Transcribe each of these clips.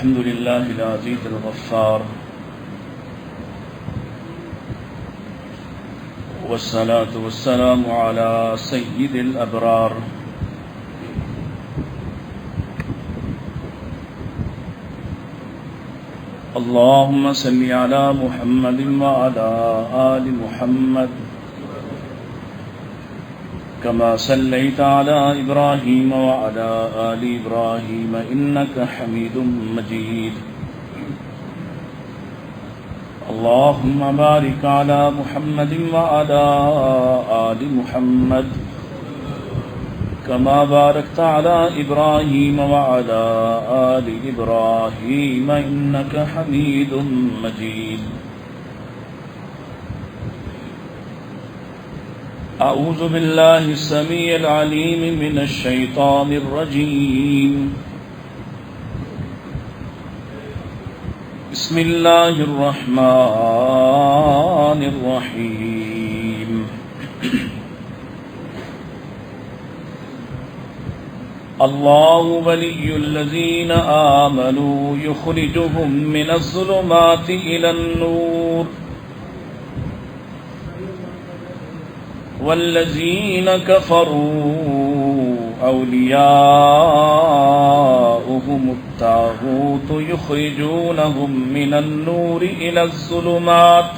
الحمد لله العزيز الغفار، والصلاة والسلام على سيد الأبرار. اللهم صل على محمد وعلى آل محمد كما صليت على إبراهيم وعلى آل إبراهيم إنك حميد مجيد. اللهم بارك على محمد وعلى آل محمد كما باركت على إبراهيم وعلى آل إبراهيم إنك حميد مجيد. أعوذ بالله السميع العليم من الشيطان الرجيم. بسم الله الرحمن الرحيم. الله ولي الذين آمنوا يخرجهم من الظلمات إلى النور والذين كفروا أولياؤهم الطاغوت يخرجونهم من النور إلى الظلمات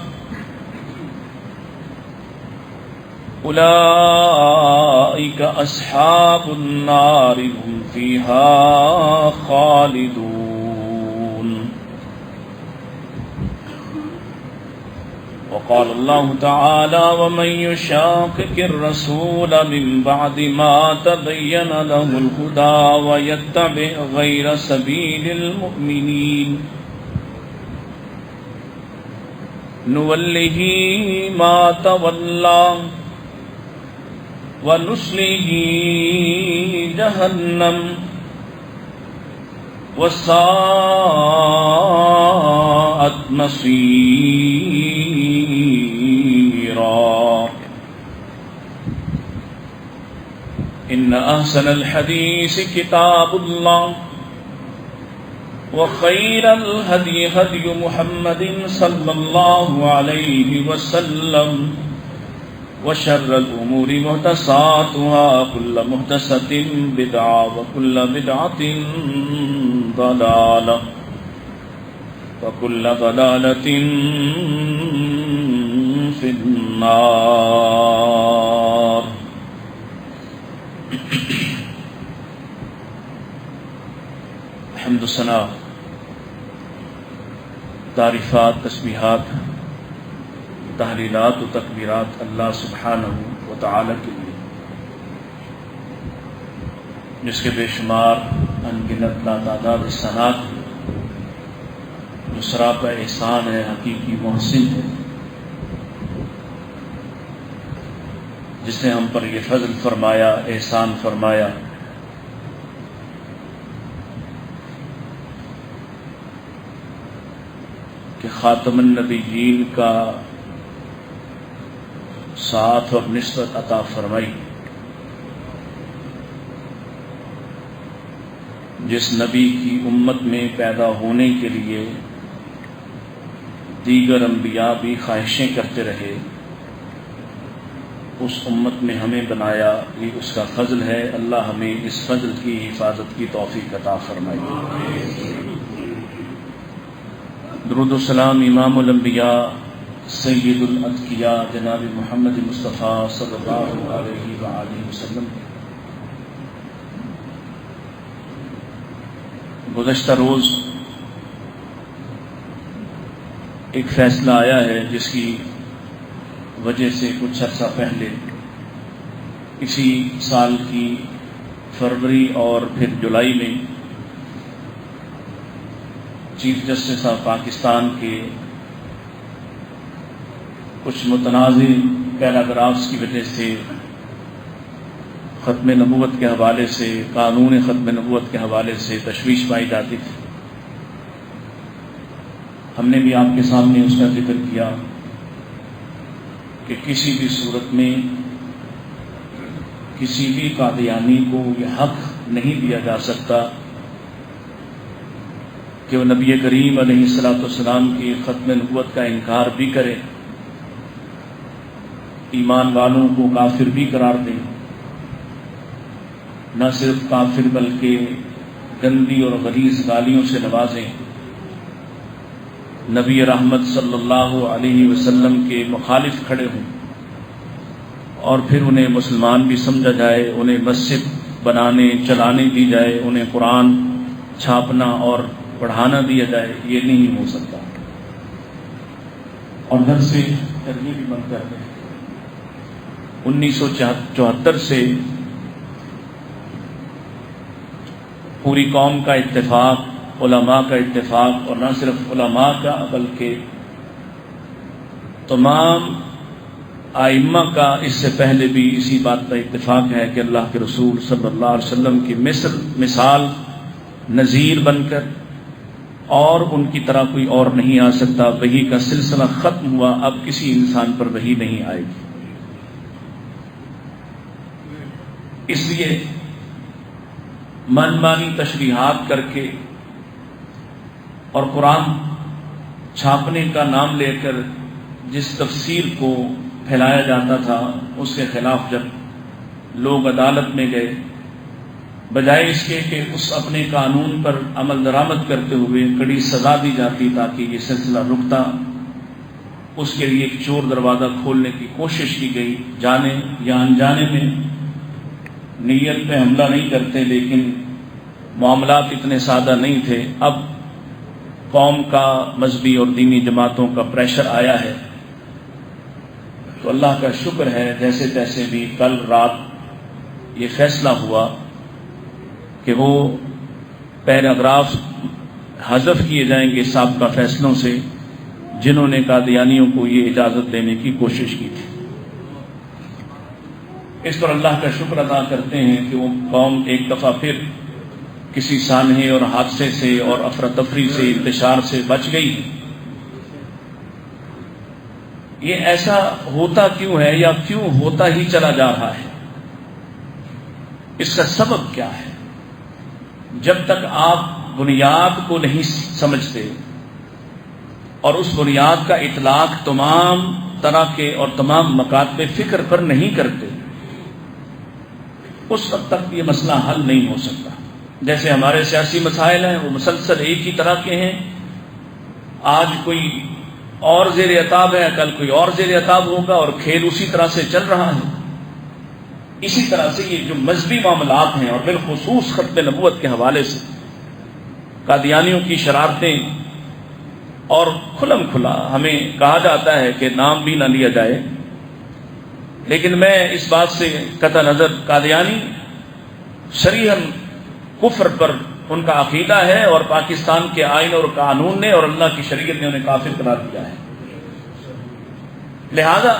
أولئك أصحاب النار هم فيها خالدون. وقال الله تعالى: ومن يشاقق الرسول من بعد ما تبين له الهدى ويتبع غير سبيل المؤمنين نوله ما تولى ونصله جهنم وساءت مصيرا. إن أحسن الحديث كتاب الله وخير الهدي هدي محمد صلى الله عليه وسلم وشر الأمور محدثاتها كل محدثة بدعة وكل بدعة ضلالة وكل ضلالة في النار. حمد و ثنا، تعریفات، تسبیحات، تحلیلات و تکبیرات اللہ سبحانہ و تعالی کے لیے، جس کے بے شمار انگنت لاتعداد احسانات، جو سراپا احسان ہے، حقیقی محسن ہے، جس نے ہم پر یہ فضل فرمایا، احسان فرمایا کہ خاتم النبیین کا ساتھ اور نسبت عطا فرمائی. جس نبی کی امت میں پیدا ہونے کے لیے دیگر انبیاء بھی خواہشیں کرتے رہے، اس امت میں ہمیں بنایا، یہ اس کا فضل ہے. اللہ ہمیں اس فضل کی حفاظت کی توفیق عطا فرمائے. درود و سلام امام الانبیاء سید الاتقیاء جناب محمد مصطفیٰ صلی اللہ علیہ وآلہ وسلم. گزشتہ روز ایک فیصلہ آیا ہے جس کی وجہ سے کچھ عرصہ پہلے اسی سال کی فروری اور پھر جولائی میں چیف جسٹس آف پاکستان کے کچھ متنازع پیراگرافز کی وجہ سے ختم نبوت کے حوالے سے، قانون ختم نبوت کے حوالے سے تشویش پائی جاتی تھی. ہم نے بھی آپ کے سامنے اس کا ذکر کیا کہ کسی بھی صورت میں کسی بھی قادیانی کو یہ حق نہیں دیا جا سکتا کہ وہ نبی کریم علیہ الصلوۃ والسلام کی ختم نبوت کا انکار بھی کرے، ایمان والوں کو کافر بھی قرار دیں، نہ صرف کافر بلکہ گندی اور غلیظ گالیوں سے نوازیں، نبی رحمت صلی اللہ علیہ وسلم کے مخالف کھڑے ہوں، اور پھر انہیں مسلمان بھی سمجھا جائے، انہیں مسجد بنانے چلانے دی جائے، انہیں قرآن چھاپنا اور پڑھانا دیا جائے، یہ نہیں ہو سکتا۔ اور گھر سے ترغیب بھی بند کر دیں۔ 1974 سے پوری قوم کا اتفاق، علماء کا اتفاق، اور نہ صرف علماء کا بلکہ تمام ائمہ کا اس سے پہلے بھی اسی بات کا اتفاق ہے کہ اللہ کے رسول صلی اللہ علیہ وسلم کی مثال نذیر بن کر اور ان کی طرح کوئی اور نہیں آ سکتا۔ وحی کا سلسلہ ختم ہوا، اب کسی انسان پر وحی نہیں آئے گی۔ اس لیے من مانی تشریحات کر کے اور قرآن چھاپنے کا نام لے کر جس تفسیر کو پھیلایا جاتا تھا، اس کے خلاف جب لوگ عدالت میں گئے، بجائے اس کے کہ اس اپنے قانون پر عمل درآمد کرتے ہوئے کڑی سزا دی جاتی تاکہ یہ سلسلہ رکتا، اس کے لیے ایک چور دروازہ کھولنے کی کوشش کی گئی۔ جانے یا انجانے میں نیت پہ حملہ نہیں کرتے، لیکن معاملات اتنے سادہ نہیں تھے۔ اب قوم کا مذہبی اور دینی جماعتوں کا پریشر آیا ہے، تو اللہ کا شکر ہے جیسے تیسے بھی کل رات یہ فیصلہ ہوا کہ وہ پیراگراف حذف کیے جائیں گے سابقہ فیصلوں سے جنہوں نے قادیانیوں کو یہ اجازت دینے کی کوشش کی تھی۔ اس پر اللہ کا شکر ادا کرتے ہیں کہ وہ قوم ایک دفعہ پھر کسی سانحے اور حادثے سے اور افراتفری سے انتشار سے بچ گئی۔ یہ ایسا ہوتا کیوں ہے یا کیوں ہوتا ہی چلا جا رہا ہے؟ اس کا سبب کیا ہے؟ جب تک آپ بنیاد کو نہیں سمجھتے اور اس بنیاد کا اطلاق تمام طرح کے اور تمام مکاتب فکر پر نہیں کرتے، اس وقت تک یہ مسئلہ حل نہیں ہو سکتا۔ جیسے ہمارے سیاسی مسائل ہیں، وہ مسلسل ایک ہی طرح کے ہیں، آج کوئی اور زیر عتاب ہے، کل کوئی اور زیر عتاب ہوگا، اور کھیل اسی طرح سے چل رہا ہے۔ اسی طرح سے یہ جو مذہبی معاملات ہیں اور بالخصوص ختم نبوت کے حوالے سے قادیانیوں کی شرارتیں، اور کھلم کھلا ہمیں کہا جاتا ہے کہ نام بھی نہ لیا جائے، لیکن میں اس بات سے قطع نظر، قادیانی صریحاً کفر پر ان کا عقیدہ ہے، اور پاکستان کے آئین اور قانون نے اور اللہ کی شریعت نے انہیں کافر قرار دیا ہے۔ لہذا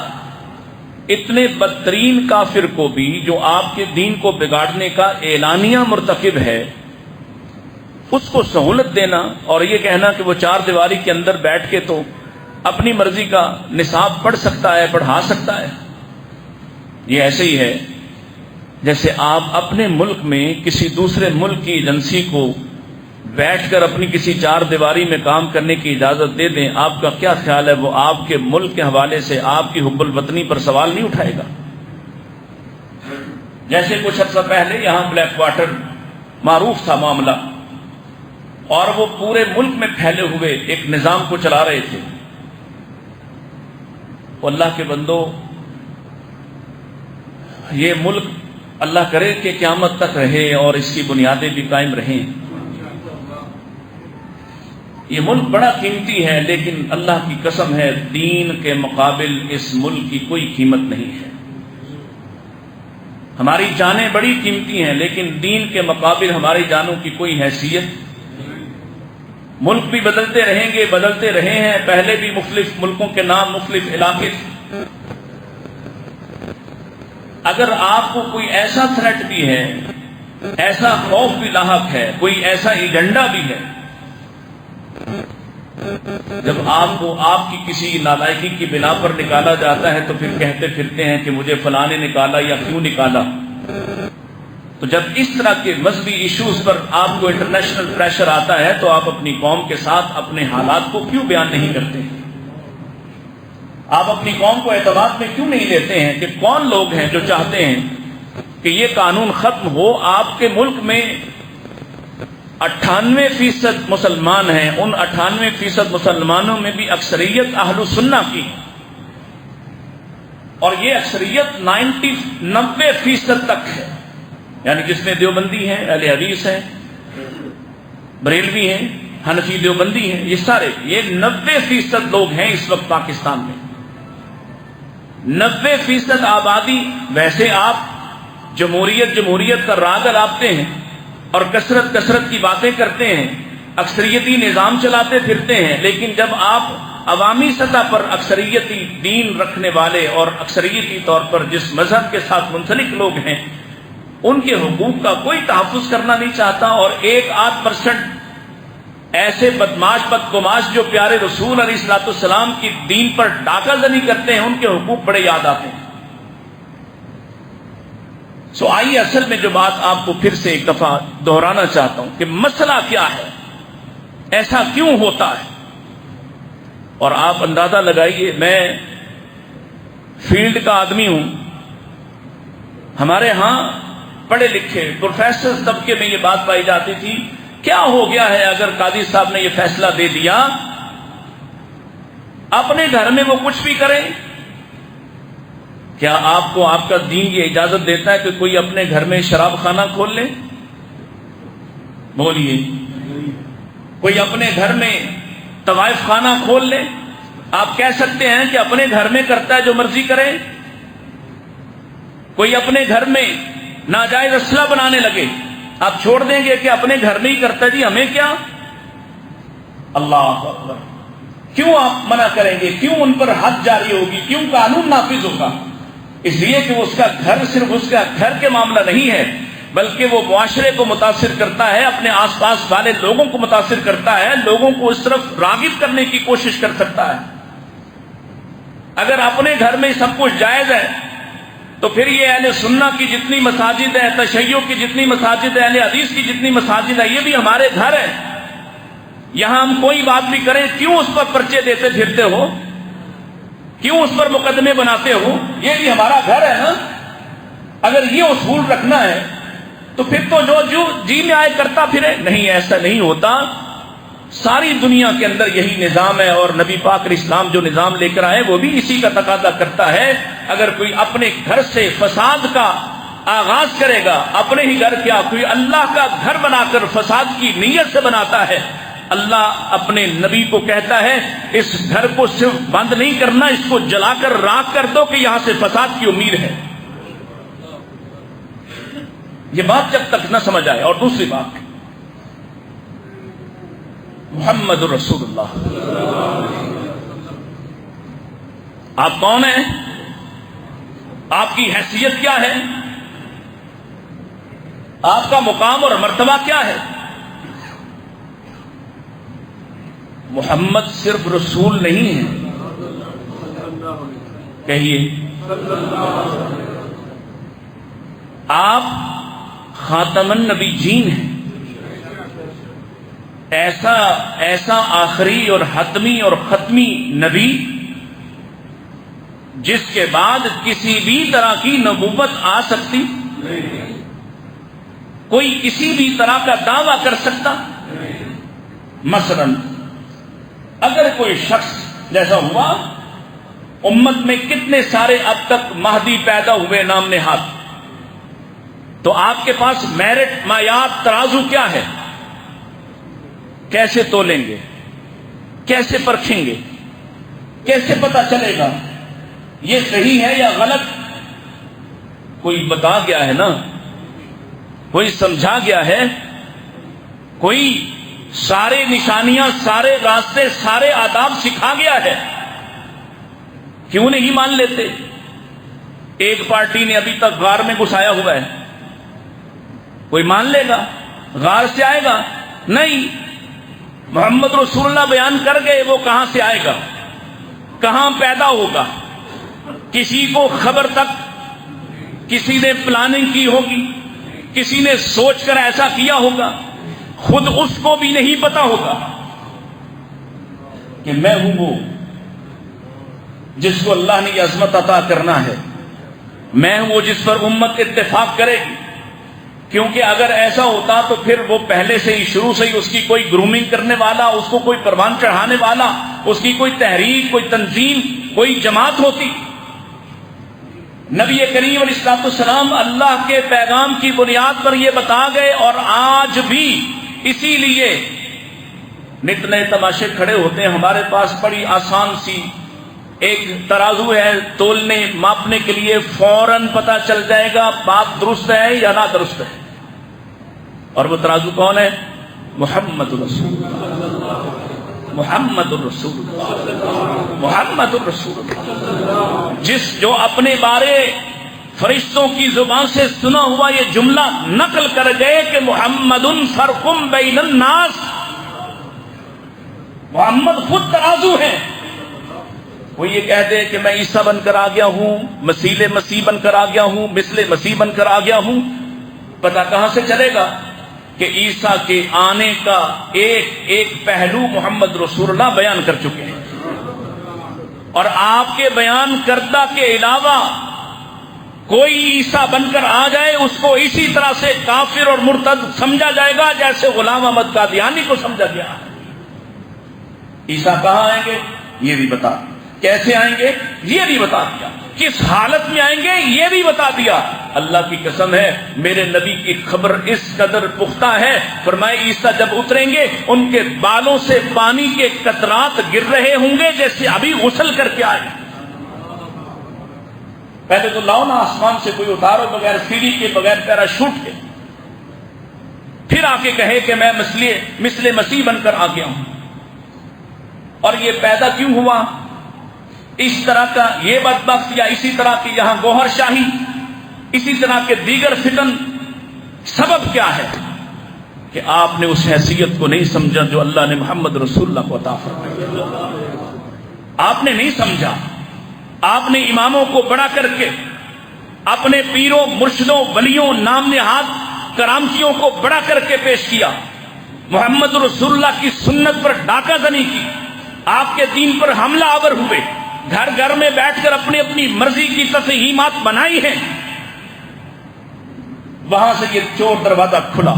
اتنے بدترین کافر کو بھی جو آپ کے دین کو بگاڑنے کا اعلانیہ مرتکب ہے، اس کو سہولت دینا اور یہ کہنا کہ وہ چار دیواری کے اندر بیٹھ کے تو اپنی مرضی کا نصاب پڑھ سکتا ہے، پڑھا سکتا ہے، یہ ایسے ہی ہے جیسے آپ اپنے ملک میں کسی دوسرے ملک کی ایجنسی کو بیٹھ کر اپنی کسی چار دیواری میں کام کرنے کی اجازت دے دیں۔ آپ کا کیا خیال ہے وہ آپ کے ملک کے حوالے سے آپ کی حب الوطنی پر سوال نہیں اٹھائے گا؟ جیسے کچھ عرصہ پہلے یہاں بلیک کوارٹر معروف تھا معاملہ، اور وہ پورے ملک میں پھیلے ہوئے ایک نظام کو چلا رہے تھے۔ اللہ کے بندو، یہ ملک اللہ کرے کہ قیامت تک رہے اور اس کی بنیادیں بھی قائم رہیں۔ یہ ملک بڑا قیمتی ہے، لیکن اللہ کی قسم ہے دین کے مقابل اس ملک کی کوئی قیمت نہیں ہے۔ ہماری جانیں بڑی قیمتی ہیں، لیکن دین کے مقابل ہماری جانوں کی کوئی حیثیت۔ ملک بھی بدلتے رہیں گے، بدلتے رہے ہیں، پہلے بھی مختلف ملکوں کے نام مختلف علاقے تھے۔ اگر آپ کو کوئی ایسا تھریٹ بھی ہے، ایسا خوف بھی لاحق ہے، کوئی ایسا ایجنڈا بھی ہے، جب آپ کو آپ کی کسی نالائکی کی بنا پر نکالا جاتا ہے تو پھر کہتے پھرتے ہیں کہ مجھے فلاں نے نکالا یا کیوں نکالا۔ تو جب اس طرح کے مذہبی ایشوز پر آپ کو انٹرنیشنل پریشر آتا ہے تو آپ اپنی قوم کے ساتھ اپنے حالات کو کیوں بیان نہیں کرتے؟ آپ اپنی قوم کو اعتماد میں کیوں نہیں لیتے ہیں کہ کون لوگ ہیں جو چاہتے ہیں کہ یہ قانون ختم ہو؟ آپ کے ملک میں 98% مسلمان ہیں، ان 98% مسلمانوں میں بھی اکثریت اہل سنہ کی، اور یہ اکثریت 90% تک ہے، یعنی جس میں دیوبندی ہیں، اہل حدیث ہیں، بریلوی ہیں، حنفی دیوبندی ہیں، یہ سارے یہ 90% لوگ ہیں اس وقت پاکستان میں۔ 90% آبادی۔ ویسے آپ جمہوریت کا راگ الاپتے ہیں اور کثرت کی باتیں کرتے ہیں، اکثریتی نظام چلاتے پھرتے ہیں، لیکن جب آپ عوامی سطح پر اکثریتی دین رکھنے والے اور اکثریتی طور پر جس مذہب کے ساتھ منسلک لوگ ہیں ان کے حقوق کا کوئی تحفظ کرنا نہیں چاہتا، اور 1-8% ایسے بدماش بدگماش جو پیارے رسول علیہ الصلوۃ والسلام کی دین پر ڈاکہ زنی کرتے ہیں، ان کے حقوق بڑے یاد آتے ہیں۔ سو آئیے اصل میں جو بات آپ کو پھر سے ایک دفعہ دہرانا چاہتا ہوں کہ مسئلہ کیا ہے، ایسا کیوں ہوتا ہے؟ اور آپ اندازہ لگائیے، میں فیلڈ کا آدمی ہوں، ہمارے ہاں پڑھے لکھے پروفیسر طبقے میں یہ بات پائی جاتی تھی، کیا ہو گیا ہے اگر قاضی صاحب نے یہ فیصلہ دے دیا اپنے گھر میں وہ کچھ بھی کریں؟ کیا آپ کو آپ کا دین یہ اجازت دیتا ہے کہ کوئی اپنے گھر میں شراب خانہ کھول لے؟ بولیے، کوئی اپنے گھر میں طوائف خانہ کھول لے؟ آپ کہہ سکتے ہیں کہ اپنے گھر میں کرتا ہے جو مرضی کرے؟ کوئی اپنے گھر میں ناجائز اسلحہ بنانے لگے، آپ چھوڑ دیں گے کہ اپنے گھر میں ہی کرتا ہے، جی ہمیں کیا؟ اللہ اکبر! کیوں آپ منع کریں گے؟ کیوں ان پر حد جاری ہوگی؟ کیوں قانون نافذ ہوگا؟ اس لیے کہ اس کا گھر صرف اس کا گھر کے معاملہ نہیں ہے، بلکہ وہ معاشرے کو متاثر کرتا ہے، اپنے آس پاس والے لوگوں کو متاثر کرتا ہے، لوگوں کو اس طرف راغب کرنے کی کوشش کر سکتا ہے۔ اگر اپنے گھر میں سب کچھ جائز ہے تو پھر یہ اہل سنہ کی جتنی مساجد ہیں، تشیع کی جتنی مساجد ہیں، اہل حدیث کی جتنی مساجد ہیں، یہ بھی ہمارے گھر ہیں۔ یہاں ہم کوئی بات بھی کریں، کیوں اس پر پرچے دیتے پھرتے ہو؟ کیوں اس پر مقدمے بناتے ہو؟ یہ بھی ہمارا گھر ہے نا۔ اگر یہ اصول رکھنا ہے تو پھر تو جو جی میں آئے کرتا پھرے۔ نہیں، ایسا نہیں ہوتا۔ ساری دنیا کے اندر یہی نظام ہے، اور نبی پاک علیہ السلام جو نظام لے کر آئے وہ بھی اسی کا تقاضا کرتا ہے۔ اگر کوئی اپنے گھر سے فساد کا آغاز کرے گا، اپنے ہی گھر کیا کوئی اللہ کا گھر بنا کر فساد کی نیت سے بناتا ہے، اللہ اپنے نبی کو کہتا ہے اس گھر کو صرف بند نہیں کرنا، اس کو جلا کر راکھ کر دو کہ یہاں سے فساد کی امید ہے۔ یہ بات جب تک نہ سمجھ آئے۔ اور دوسری بات، محمد رسول اللہ، آپ کون ہیں؟ آپ کی حیثیت کیا ہے؟ آپ کا مقام اور مرتبہ کیا ہے؟ محمد صرف رسول نہیں ہے، کہیے آپ خاتم النبیین ہیں، ایسا آخری اور حتمی اور ختمی نبی جس کے بعد کسی بھی طرح کی نبوت آ سکتی، کوئی کسی بھی طرح کا دعویٰ کر سکتا۔ مثلا اگر کوئی شخص جیسا ہوا، امت میں کتنے سارے اب تک مہدی پیدا ہوئے نام نہاد، تو آپ کے پاس میرٹ معیار ترازو کیا ہے؟ کیسے تولیں گے؟ کیسے پرکھیں گے؟ کیسے پتہ چلے گا یہ صحیح ہے یا غلط؟ کوئی بتا گیا ہے نا، کوئی سمجھا گیا ہے، کوئی سارے نشانیاں، سارے راستے، سارے آداب سکھا گیا ہے، کیوں نہیں مان لیتے؟ ایک پارٹی نے ابھی تک غار میں گھسایا ہوا ہے، کوئی مان لے گا؟ غار سے آئے گا؟ نہیں، محمد رسول اللہ بیان کر گئے، وہ کہاں سے آئے گا؟ کہاں پیدا ہوگا؟ کسی کو خبر تک کسی نے پلاننگ کی ہوگی، کسی نے سوچ کر ایسا کیا ہوگا، خود اس کو بھی نہیں پتا ہوگا کہ میں ہوں وہ جس کو اللہ نے یہ عظمت عطا کرنا ہے، میں ہوں وہ جس پر امت اتفاق کرے گی. کیونکہ اگر ایسا ہوتا تو پھر وہ پہلے سے ہی شروع سے ہی اس کی کوئی گرومنگ کرنے والا، اس کو کوئی پروان چڑھانے والا، اس کی کوئی تحریک، کوئی تنظیم، کوئی جماعت ہوتی. نبی کریم علیہ الصلوۃ والسلام اللہ کے پیغام کی بنیاد پر یہ بتا گئے، اور آج بھی اسی لیے نت نئے تماشے کھڑے ہوتے ہیں. ہمارے پاس بڑی آسان سی ایک ترازو ہے، تولنے ماپنے کے لیے فوراً پتہ چل جائے گا بات درست ہے یا نہ درست ہے. اور وہ ترازو کون ہے؟ محمد الرسول اللہ، محمد الرسول اللہ، محمد الرسول اللہ. جو اپنے بارے فرشتوں کی زبان سے سنا ہوا یہ جملہ نقل کر گئے کہ محمد فرق بین الناس، محمد خود ترازو ہے. وہ یہ کہہ دے کہ میں عیسیٰ بن کر آ گیا ہوں، مسیح مسیح بن کر آ گیا ہوں، مثل مسیح بن کر آ گیا ہوں، پتہ کہاں سے چلے گا کہ عیسیٰ کے آنے کا ایک ایک پہلو محمد رسول اللہ بیان کر چکے ہیں. اور آپ کے بیان کردہ کے علاوہ کوئی عیسیٰ بن کر آ جائے اس کو اسی طرح سے کافر اور مرتد سمجھا جائے گا جیسے غلام احمد قادیانی کو سمجھا گیا. عیسیٰ کہاں آئیں گے یہ بھی بتا دیا، کیسے آئیں گے یہ بھی بتا دیا، کس حالت میں آئیں گے یہ بھی بتا دیا. اللہ کی قسم ہے میرے نبی کی خبر اس قدر پختہ ہے، فرمائے عیسیٰ جب اتریں گے ان کے بالوں سے پانی کے قطرات گر رہے ہوں گے جیسے ابھی غسل کر کے آئے. پہلے تو لاؤ نا آسمان سے کوئی اتارو بغیر سیڑھی کے، بغیر پیراشوٹ کے، پھر آ کے کہے کہ میں مثل مسیح بن کر آ گیا ہوں. اور یہ پیدا کیوں ہوا اس طرح کا یہ بدبخت، یا اسی طرح کی یہاں گوہر شاہی، اسی طرح کے دیگر فتن؟ سبب کیا ہے کہ آپ نے اس حیثیت کو نہیں سمجھا جو اللہ نے محمد رسول اللہ کو عطا فرمائی. آپ نے نہیں سمجھا. آپ نے اماموں کو بڑا کر کے، اپنے پیروں مرشدوں ولیوں نام نہاد کرامتیوں کو بڑا کر کے پیش کیا. محمد رسول اللہ کی سنت پر ڈاکہ زنی کی، آپ کے دین پر حملہ آور ہوئے، گھر گھر میں بیٹھ کر اپنی اپنی مرضی کی تفہیمات بنائی ہیں. وہاں سے یہ چور دروازہ کھلا.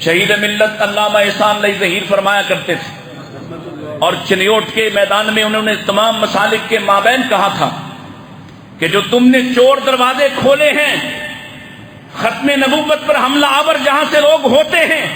شہید ملت علامہ احسان علیہ ظہیر فرمایا کرتے تھے، اور چنیوٹ کے میدان میں انہوں نے تمام مسالک کے مابین کہا تھا کہ جو تم نے چور دروازے کھولے ہیں، ختم نبوت پر حملہ آور جہاں سے لوگ ہوتے ہیں،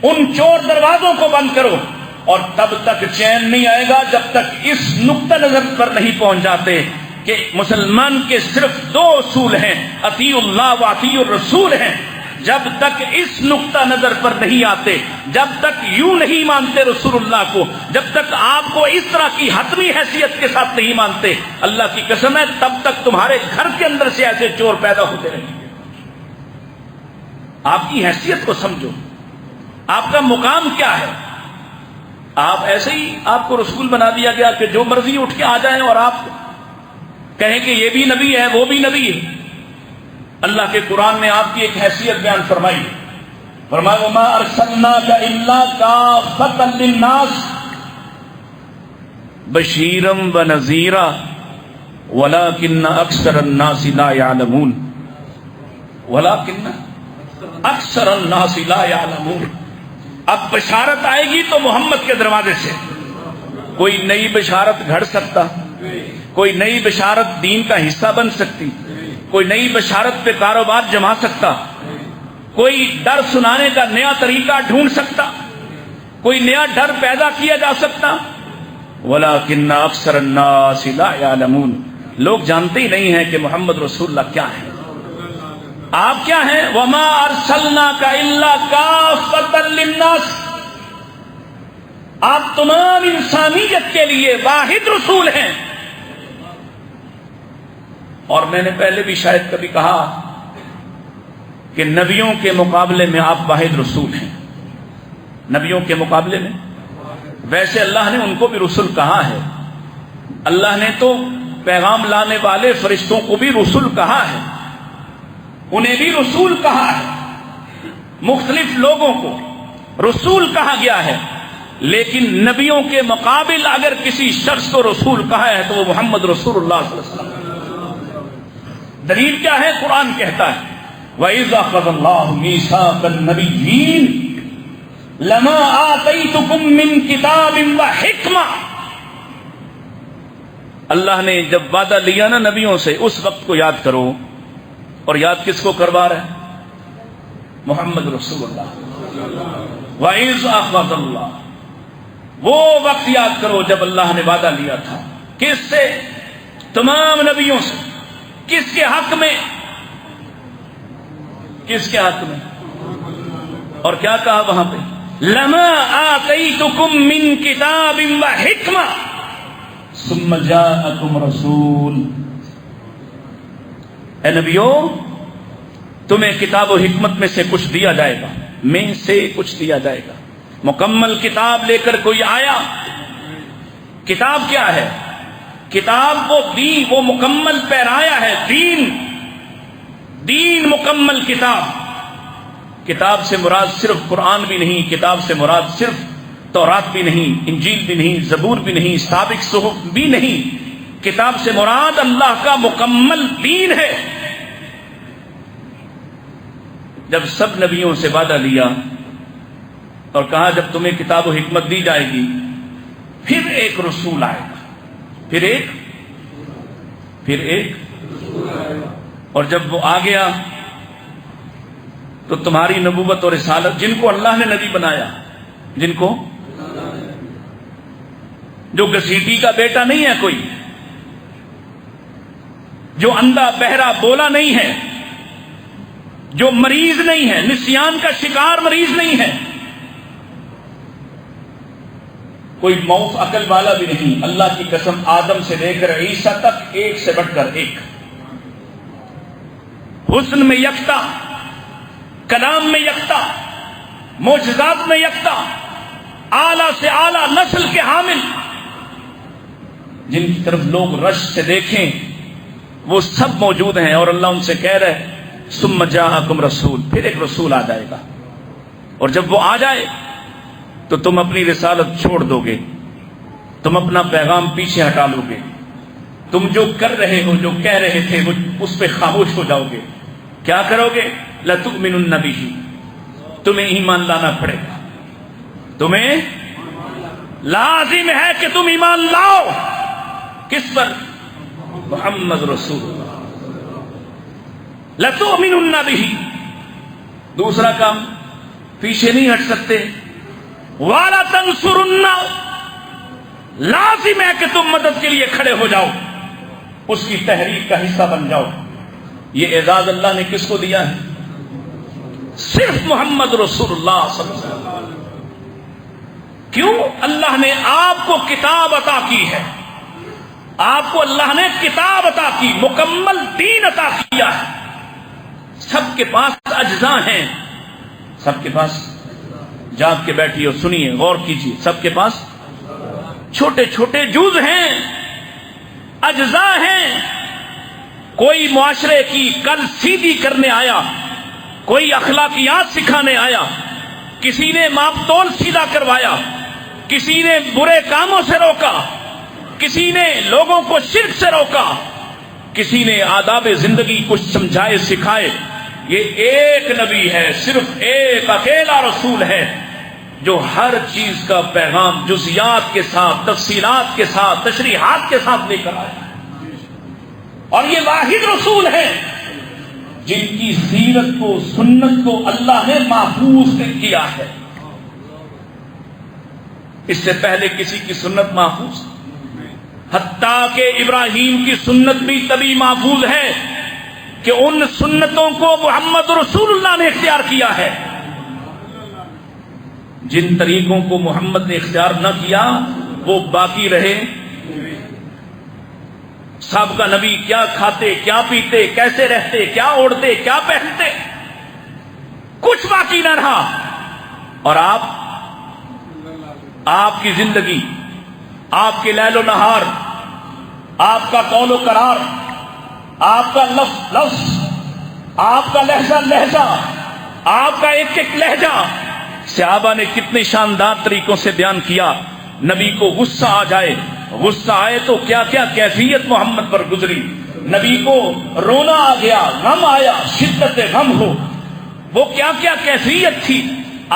ان چور دروازوں کو بند کرو. اور تب تک چین نہیں آئے گا جب تک اس نقطہ نظر پر نہیں پہنچ جاتے کہ مسلمان کے صرف دو اصول ہیں، اطیع اللہ و اطیع الرسول ہیں. جب تک اس نقطہ نظر پر نہیں آتے، جب تک یوں نہیں مانتے رسول اللہ کو، جب تک آپ کو اس طرح کی حتمی حیثیت کے ساتھ نہیں مانتے، اللہ کی قسم ہے تب تک تمہارے گھر کے اندر سے ایسے چور پیدا ہوتے رہیں گے. آپ کی حیثیت کو سمجھو، آپ کا مقام کیا ہے. آپ ایسے ہی آپ کو رسول بنا دیا گیا کہ جو مرضی اٹھ کے آ جائیں اور آپ کہیں کہ یہ بھی نبی ہے وہ بھی نبی ہے. اللہ کے قرآن نے آپ کی ایک حیثیت بیان فرمائی، فرمایا وما ارسلناک الا کافۃ للناس بشیرا ونذیرا ولکن اکثر الناس لا یعلمون. ولکن اکثر الناس لا یعلمون. اب بشارت آئے گی تو محمد کے دروازے سے. کوئی نئی بشارت گھڑ سکتا، کوئی نئی بشارت دین کا حصہ بن سکتی، کوئی نئی بشارت پہ کاروبار جما سکتا، کوئی ڈر سنانے کا نیا طریقہ ڈھونڈ سکتا، کوئی نیا ڈر پیدا کیا جا سکتا. ولیکن اکثر الناس لا یعلمون. لوگ جانتے ہی نہیں ہیں کہ محمد رسول اللہ کیا ہے، آپ کیا ہیں. وما ارسلناک الا کافۃ للناس. آپ تمام انسانیت کے لیے واحد رسول ہیں. اور میں نے پہلے بھی شاید کبھی کہا کہ نبیوں کے مقابلے میں آپ واحد رسول ہیں. نبیوں کے مقابلے میں ویسے اللہ نے ان کو بھی رسول کہا ہے. اللہ نے تو پیغام لانے والے فرشتوں کو بھی رسول کہا ہے، انہیں بھی رسول کہا ہے، مختلف لوگوں کو رسول کہا گیا ہے، لیکن نبیوں کے مقابل اگر کسی شخص کو رسول کہا ہے تو وہ محمد رسول اللہ صلی اللہ علیہ وسلم۔ دلیل کیا ہے؟ قرآن کہتا ہے وَإِذْ أَخَذَ اللَّهُ مِيثَاقَ النَّبِيِّينَ لَمَا آتَيْتُكُم مِّن كِتَابٍ وَحِكْمَةٍ۔ اللہ نے جب وعدہ لیا نا نبیوں سے، اس وقت کو یاد کرو، اور یاد کس کو کروا رہا ہے؟ محمد رسول اللہ۔ وَإِذْ أَخَذَ اللَّهُ، وہ وقت یاد کرو جب اللہ نے وعدہ لیا تھا، کس سے؟ تمام نبیوں سے۔ کس کے حق میں؟ کس کے حق میں؟ اور کیا کہا وہاں پہ؟ لَمَا آتَيْتُكُم مِّن كِتَابٍ وَحِكْمَةٍ ثُمَّ جَاءَكُمْ رَسُولٌ۔ اے نبیوں، تمہیں کتاب و حکمت میں سے کچھ دیا جائے گا، میں سے کچھ دیا جائے گا۔ مکمل کتاب لے کر کوئی آیا؟ کتاب کیا ہے؟ کتاب وہ دین، وہ مکمل پیرایا ہے، دین مکمل کتاب۔ کتاب سے مراد صرف قرآن بھی نہیں، کتاب سے مراد صرف تورات بھی نہیں، انجیل بھی نہیں، زبور بھی نہیں، سابق صحف بھی نہیں۔ کتاب سے مراد اللہ کا مکمل دین ہے۔ جب سب نبیوں سے وعدہ لیا اور کہا جب تمہیں کتاب و حکمت دی جائے گی، پھر ایک رسول آئے گا، پھر ایک اور جب وہ آ گیا تو تمہاری نبوت اور رسالت، جن کو اللہ نے نبی بنایا، جن کو، جو گسیٹی کا بیٹا نہیں ہے کوئی، جو اندھا بہرا بولا نہیں ہے، جو مریض نہیں ہے، نسیان کا شکار مریض نہیں ہے، کوئی موف عقل والا بھی نہیں۔ اللہ کی قسم، آدم سے لے کر عیسیٰ تک ایک سے بڑھ کر ایک، حسن میں یکتا، کلام میں یکتا، معجزات میں یکتا، اعلیٰ سے اعلیٰ نسل کے حامل، جن کی طرف لوگ رش سے دیکھیں وہ سب موجود ہیں۔ اور اللہ ان سے کہہ رہے ثم جاءکم رسول، پھر ایک رسول آ جائے گا، اور جب وہ آ جائے تو تم اپنی رسالت چھوڑ دو گے، تم اپنا پیغام پیچھے ہٹا لو گے، تم جو کر رہے ہو، جو کہہ رہے تھے، وہ اس پہ خاموش ہو جاؤ گے۔ کیا کرو گے؟ لَتُؤْمِنُنَّ بِهِ، تمہیں ایمان لانا پڑے گا، تمہیں لازم ہے کہ تم ایمان لاؤ۔ کس پر؟ محمد رسول اللہ۔ لَتُؤْمِنُنَّ بِهِ، دوسرا کام پیچھے نہیں ہٹ سکتے۔ وَلَا تَنْصُرُنَّ، لازم ہے کہ تم مدد کے لیے کھڑے ہو جاؤ، اس کی تحریک کا حصہ بن جاؤ۔ یہ اعزاز اللہ نے کس کو دیا ہے؟ صرف محمد رسول اللہ صلی اللہ علیہ وسلم۔ کیوں؟ اللہ نے آپ کو کتاب عطا کی ہے، آپ کو اللہ نے کتاب عطا کی، مکمل دین عطا کیا ہے۔ سب کے پاس اجزاء ہیں، سب کے پاس، جاگ کے بیٹھیے اور سنیے، غور کیجیے، سب کے پاس چھوٹے چھوٹے جز ہیں، اجزاء ہیں۔ کوئی معاشرے کی کل سیدھی کرنے آیا، کوئی اخلاقیات سکھانے آیا، کسی نے ماپ تول سیدھا کروایا، کسی نے برے کاموں سے روکا، کسی نے لوگوں کو شرک سے روکا، کسی نے آداب زندگی کچھ سمجھائے سکھائے۔ یہ ایک نبی ہے، صرف ایک اکیلا رسول ہے جو ہر چیز کا پیغام جزیات کے ساتھ، تفصیلات کے ساتھ، تشریحات کے ساتھ لے کر آیا ہے۔ اور یہ واحد رسول ہے جن کی سیرت کو، سنت کو اللہ نے محفوظ کیا ہے۔ اس سے پہلے کسی کی سنت محفوظ، حتیٰ کہ ابراہیم کی سنت بھی تبھی محفوظ ہے کہ ان سنتوں کو محمد رسول اللہ نے اختیار کیا ہے۔ جن طریقوں کو محمد نے اختیار نہ کیا وہ باقی رہے۔ سابقہ نبی کیا کھاتے، کیا پیتے، کیسے رہتے، کیا اوڑھتے، کیا پہنتے، کچھ باقی نہ رہا۔ اور آپ کی زندگی، آپ کے لیل و نہار، آپ کا قول و قرار، آپ کا لفظ آپ کا لہجہ آپ کا ایک ایک لہجہ صحابہ نے کتنے شاندار طریقوں سے بیان کیا. نبی کو غصہ آ جائے، غصہ آئے تو کیا کیا کیفیت محمد پر گزری. نبی کو رونا آ گیا، غم آیا، شدت غم ہو، وہ کیا کیا کیفیت تھی.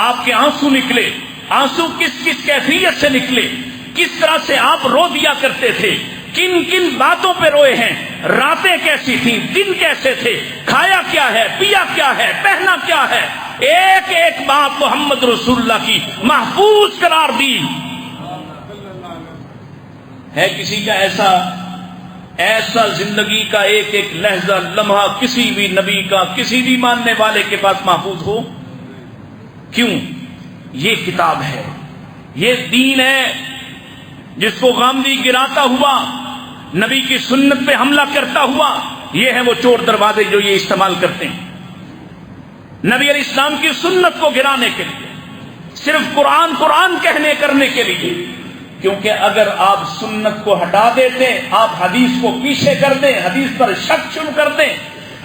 آپ کے آنسو نکلے، آنسو کس کس کیفیت سے نکلے، کس طرح سے آپ رو دیا کرتے تھے، کن کن باتوں پہ روئے ہیں، راتیں کیسی تھیں، دن کیسے تھے، کھایا کیا ہے، پیا کیا ہے، پہنا کیا ہے. ایک ایک بات محمد رسول اللہ کی محفوظ قرار دی. ہے کسی کا ایسا زندگی کا ایک ایک لحظہ لمحہ کسی بھی نبی کا، کسی بھی ماننے والے کے پاس محفوظ ہو؟ کیوں؟ یہ کتاب ہے، یہ دین ہے. جس کو غامدی گراتا ہوا، نبی کی سنت پہ حملہ کرتا ہوا، یہ ہے وہ چور دروازے جو یہ استعمال کرتے ہیں نبی علیہ السلام کی سنت کو گرانے کے لیے، صرف قرآن قرآن کہنے کرنے کے لیے. کیونکہ اگر آپ سنت کو ہٹا دیتے، آپ حدیث کو پیچھے کر دیں، حدیث پر شک شروع کر دیں،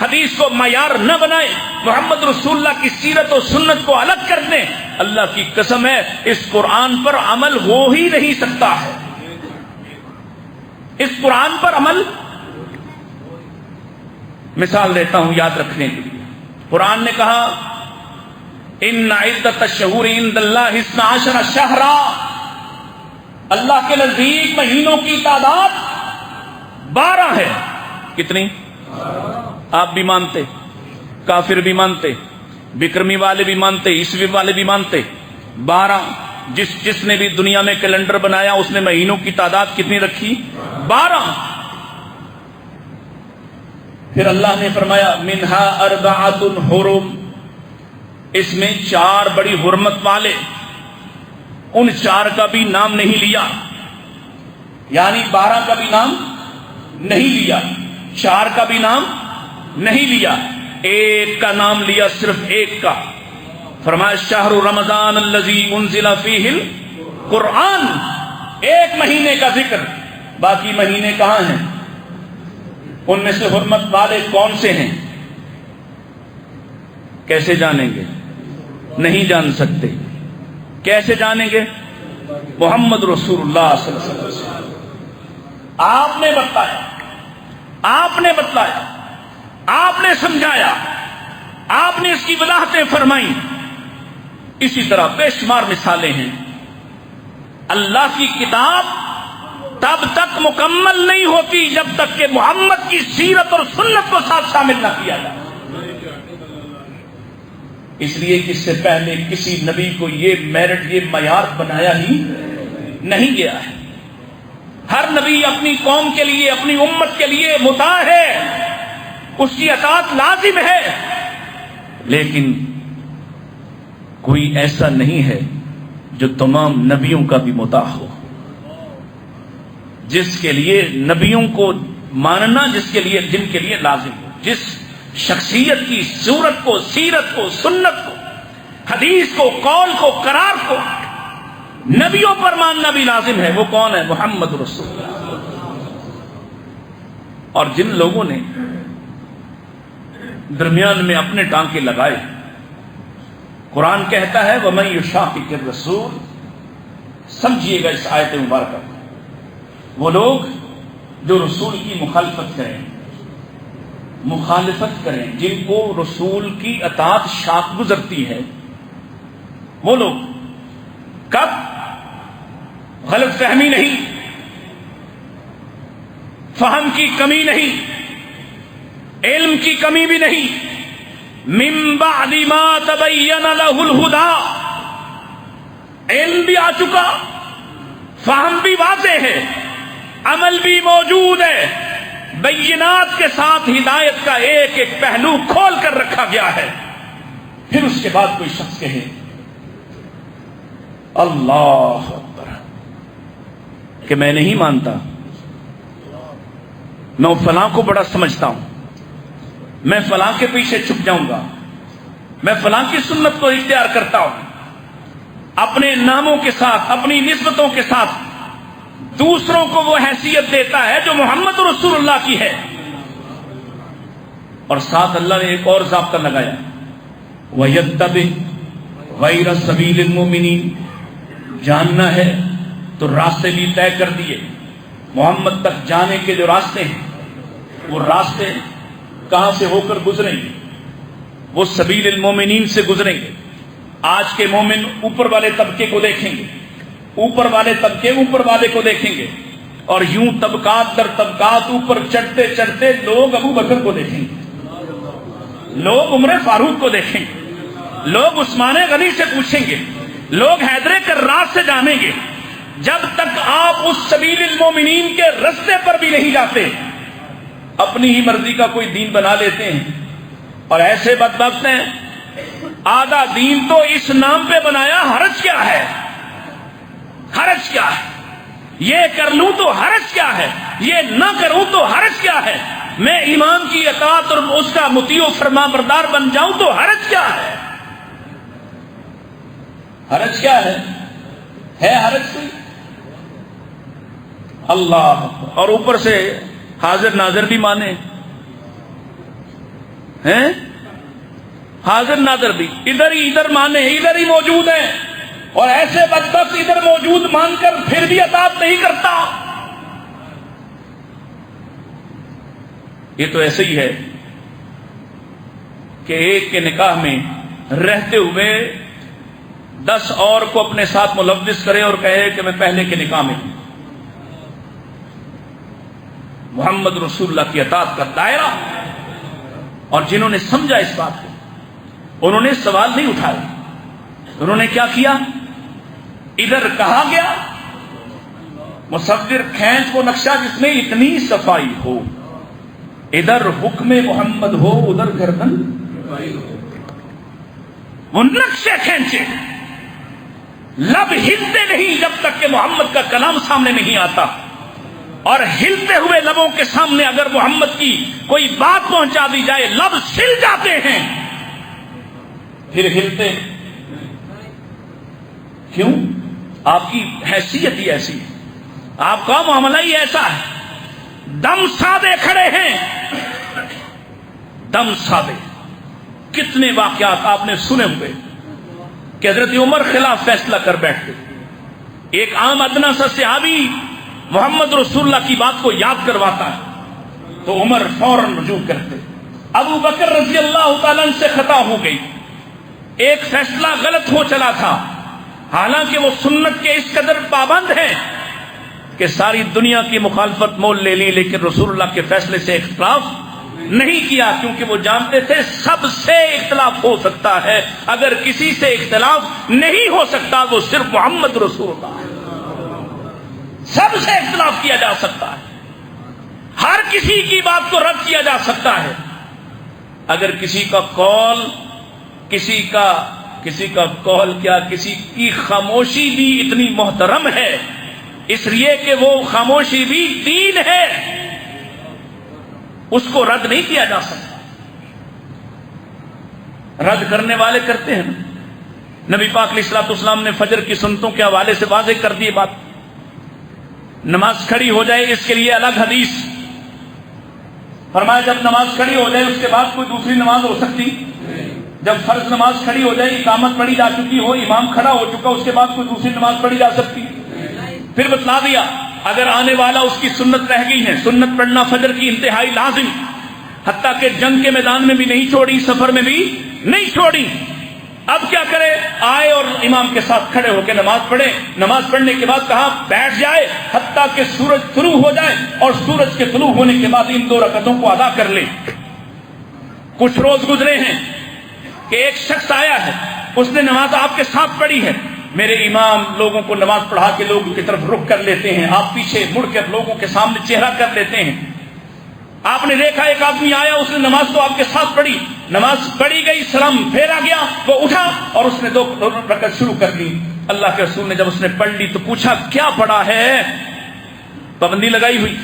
حدیث کو معیار نہ بنائیں، محمد رسول اللہ کی سیرت و سنت کو الگ کر دیں، اللہ کی قسم ہے اس قرآن پر عمل ہو ہی نہیں سکتا ہے. اس قرآن پر عمل، مثال دیتا ہوں یاد رکھنے کے لیے. قرآن نے کہا ان عدت الشہور عند اللہ 12 شہرا، اللہ کے نزدیک مہینوں کی تعداد 12 ہے. کتنی؟ آپ بھی مانتے، کافر بھی مانتے، بکرمی والے بھی مانتے، عیسوی والے بھی مانتے. 12. جس نے بھی دنیا میں کیلنڈر بنایا اس نے مہینوں کی تعداد کتنی رکھی؟ 12. پھر اللہ نے فرمایا منہا 4 حرم، اس میں 4 بڑی حرمت والے، ان 4 کا بھی نام نہیں لیا، یعنی 12 کا بھی نام نہیں لیا، 4 کا بھی نام نہیں لیا، ایک کا نام لیا، صرف ایک کا. فرمایا شہر رمضان الذی انزل فیہ القرآن، ایک مہینے کا ذکر، باقی مہینے کہاں ہیں؟ ان میں سے حرمت والے کون سے ہیں؟ کیسے جانیں گے؟ نہیں جان سکتے. کیسے جانیں گے؟ محمد رسول اللہ صلی اللہ علیہ وسلم آپ نے بتایا، آپ نے بتلایا، آپ نے سمجھایا، آپ نے اس کی وضاحتیں فرمائیں. اسی طرح بے شمار مثالیں ہیں. اللہ کی کتاب تب تک مکمل نہیں ہوتی جب تک کہ محمد کی سیرت اور سنت کو ساتھ شامل نہ کیا جائے. اس لیے کہ اس سے پہلے کسی نبی کو یہ میرٹ، یہ معیار بنایا ہی نہیں گیا ہے. ہر نبی اپنی قوم کے لیے، اپنی امت کے لیے مطاع ہے، اس کی اطاعت لازم ہے، لیکن کوئی ایسا نہیں ہے جو تمام نبیوں کا بھی مطاع ہو. جس کے لیے نبیوں کو ماننا، جن کے لیے لازم ہو، جس شخصیت کی صورت کو، سیرت کو، سنت کو، حدیث کو، قول کو، قرار کو نبیوں پر ماننا بھی لازم ہے. وہ کون ہے؟ محمد رسول اللہ. اور جن لوگوں نے درمیان میں اپنے ٹانکے لگائے، قرآن کہتا ہے وَمَن يُشَاقِقِ الرَّسُولَ، سمجھیے گا اس آیت مبارکہ، وہ لوگ جو رسول کی مخالفت کریں، جن کو رسول کی اطاعت شاق گزرتی ہے، وہ لوگ کب؟ غلط فہمی نہیں، فہم کی کمی نہیں، علم کی کمی بھی نہیں. من بعد ما تبین لہ الہدی، علم بھی آ چکا، فہم بھی واضح ہے، عمل بھی موجود ہے، بینات کے ساتھ ہدایت کا ایک ایک پہلو کھول کر رکھا گیا ہے. پھر اس کے بعد کوئی شخص کہے اللہ اکبر کہ میں نہیں مانتا، میں فلاں کو بڑا سمجھتا ہوں، میں فلاں کے پیچھے چھپ جاؤں گا، میں فلاں کی سنت کو اختیار کرتا ہوں، اپنے ناموں کے ساتھ، اپنی نسبتوں کے ساتھ دوسروں کو وہ حیثیت دیتا ہے جو محمد رسول اللہ کی ہے. اور ساتھ اللہ نے ایک اور ضابطہ لگایا، وَيَتَّبِعْ غَيْرَ سَبِيلِ الْمُؤْمِنِينَ، جاننا ہے تو راستے بھی طے کر دیے، محمد تک جانے کے جو راستے ہیں وہ راستے کہاں سے ہو کر گزریں گے؟ وہ سبیل المومنین سے گزریں گے۔ آج کے مومن اوپر والے طبقے کو دیکھیں گے، اوپر والے طبقے اوپر والے کو دیکھیں گے، اور یوں طبقات در طبقات اوپر چڑھتے چڑھتے لوگ ابو بکر کو دیکھیں گے، لوگ عمر فاروق کو دیکھیں گے، لوگ عثمان غنی سے پوچھیں گے، لوگ حیدر کرار سے جانیں گے۔ جب تک آپ اس سبیل المومنین کے رستے پر بھی نہیں جاتے، اپنی ہی مرضی کا کوئی دین بنا لیتے ہیں، اور ایسے بدبخت ہیں آدھا دین تو اس نام پہ بنایا، حرج کیا ہے؟ حرج کیا ہے؟ یہ کر لوں تو حرج کیا ہے؟ یہ نہ کروں تو حرج کیا ہے؟ میں امام کی اطاعت اور اس کا مطیع و فرما بردار بن جاؤں تو حرج کیا ہے؟ حرج کیا ہے حرج سے اللہ، اور اوپر سے حاضر ناظر بھی مانے ہیں، حاضر ناظر بھی ادھر مانے، ادھر ہی موجود ہیں، اور ایسے بدبخت ادھر موجود مان کر پھر بھی اطاعت نہیں کرتا۔ یہ تو ایسے ہی ہے کہ ایک کے نکاح میں رہتے ہوئے 10 اور کو اپنے ساتھ ملوث کرے اور کہے کہ میں پہلے کے نکاح میں ہوں۔ محمد رسول اللہ کی اطاعت کا دائرہ، اور جنہوں نے سمجھا اس بات کو انہوں نے سوال نہیں اٹھائے، انہوں نے کیا کیا؟ ادھر کہا گیا مصور کھینچ وہ نقشہ جس میں اتنی صفائی ہو، ادھر حکم محمد ہو ادھر گردن وہ نقشے کھینچے، لب ہلتے نہیں جب تک کہ محمد کا کلام سامنے نہیں آتا، اور ہلتے ہوئے لبوں کے سامنے اگر محمد کی کوئی بات پہنچا دی جائے لب سل جاتے ہیں، پھر ہلتے کیوں؟ آپ کی حیثیت ہی ایسی ہے، آپ کا معاملہ ہی ایسا ہے، دم سادے کھڑے ہیں، دم سادے۔ کتنے واقعات آپ نے سنے ہوئے کہ حضرت عمر خلاف فیصلہ کر بیٹھتے، ایک عام ادنا سا صحابی محمد رسول اللہ کی بات کو یاد کرواتا ہے تو عمر فوراً رجوع کرتے، ابو بکر رضی اللہ تعالیٰ عنہ سے خطا ہو گئی، ایک فیصلہ غلط ہو چلا تھا، حالانکہ وہ سنت کے اس قدر پابند ہیں کہ ساری دنیا کی مخالفت مول لے لی، لیکن رسول اللہ کے فیصلے سے اختلاف نہیں کیا، کیونکہ وہ جانتے تھے سب سے اختلاف ہو سکتا ہے، اگر کسی سے اختلاف نہیں ہو سکتا وہ صرف محمد رسول اللہ ہے، سب سے اختلاف کیا جا سکتا ہے، ہر کسی کی بات کو رد کیا جا سکتا ہے، اگر کسی کا قول کسی کا قول کیا کسی کی خاموشی بھی اتنی محترم ہے، اس لیے کہ وہ خاموشی بھی دین ہے، اس کو رد نہیں کیا جا سکتا۔ رد کرنے والے کرتے ہیں، نبی پاک علیہ الصلوۃ والسلام نے فجر کی سنتوں کے حوالے سے واضح کر دی بات، نماز کھڑی ہو جائے اس کے لیے الگ حدیث، فرمایا جب نماز کھڑی ہو جائے اس کے بعد کوئی دوسری نماز ہو سکتی؟ جب فرض نماز کھڑی ہو جائے، اقامت پڑھی جا چکی ہو، امام کھڑا ہو چکا، اس کے بعد کوئی دوسری نماز پڑھی جا سکتی؟ پھر بتلا دیا اگر آنے والا اس کی سنت رہ گئی ہے، سنت پڑھنا فجر کی انتہائی لازم، حتیٰ کہ جنگ کے میدان میں بھی نہیں چھوڑی، سفر میں بھی نہیں چھوڑی، اب کیا کرے؟ آئے اور امام کے ساتھ کھڑے ہو کے نماز پڑھے، نماز پڑھنے کے بعد کہا بیٹھ جائے حتیٰ کہ سورج طلوع ہو جائے، اور سورج کے طلوع ہونے کے بعد ان 2 رکعتوں کو ادا کر لے۔ کچھ روز گزرے ہیں کہ ایک شخص آیا ہے، اس نے نماز آپ کے ساتھ پڑھی ہے، میرے امام لوگوں کو نماز پڑھا کے لوگوں کی طرف رخ کر لیتے ہیں، آپ پیچھے مڑ کر لوگوں کے سامنے چہرہ کر لیتے ہیں، آپ نے دیکھا ایک آدمی آیا، اس نے نماز تو آپ کے ساتھ پڑھی، نماز پڑھی گئی، سلام پھیرا گیا، وہ اٹھا اور اس نے 2 رکعت شروع کر دی۔ اللہ کے رسول نے جب اس نے پڑھ لی تو پوچھا کیا پڑھا ہے؟ پابندی لگائی ہوئی،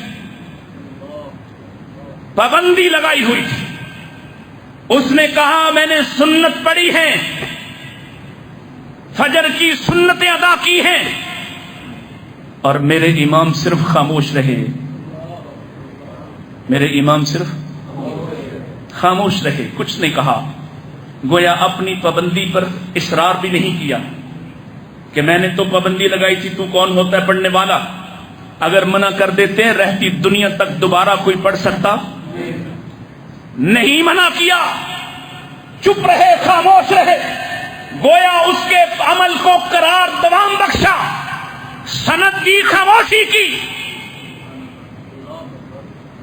پابندی لگائی ہوئی تھی۔ اس نے کہا میں نے سنت پڑھی ہے، فجر کی سنتیں ادا کی ہیں، اور میرے امام صرف خاموش رہے، میرے امام صرف خاموش رہے، کچھ نہیں کہا، گویا اپنی پابندی پر اصرار بھی نہیں کیا کہ میں نے تو پابندی لگائی تھی، تو کون ہوتا ہے پڑھنے والا؟ اگر منع کر دیتے رہتی دنیا تک دوبارہ کوئی پڑھ سکتا؟ نہیں منع کیا، چپ رہے، خاموش رہے، گویا اس کے عمل کو قرار دوام بخشا، سند کی، خاموشی کی۔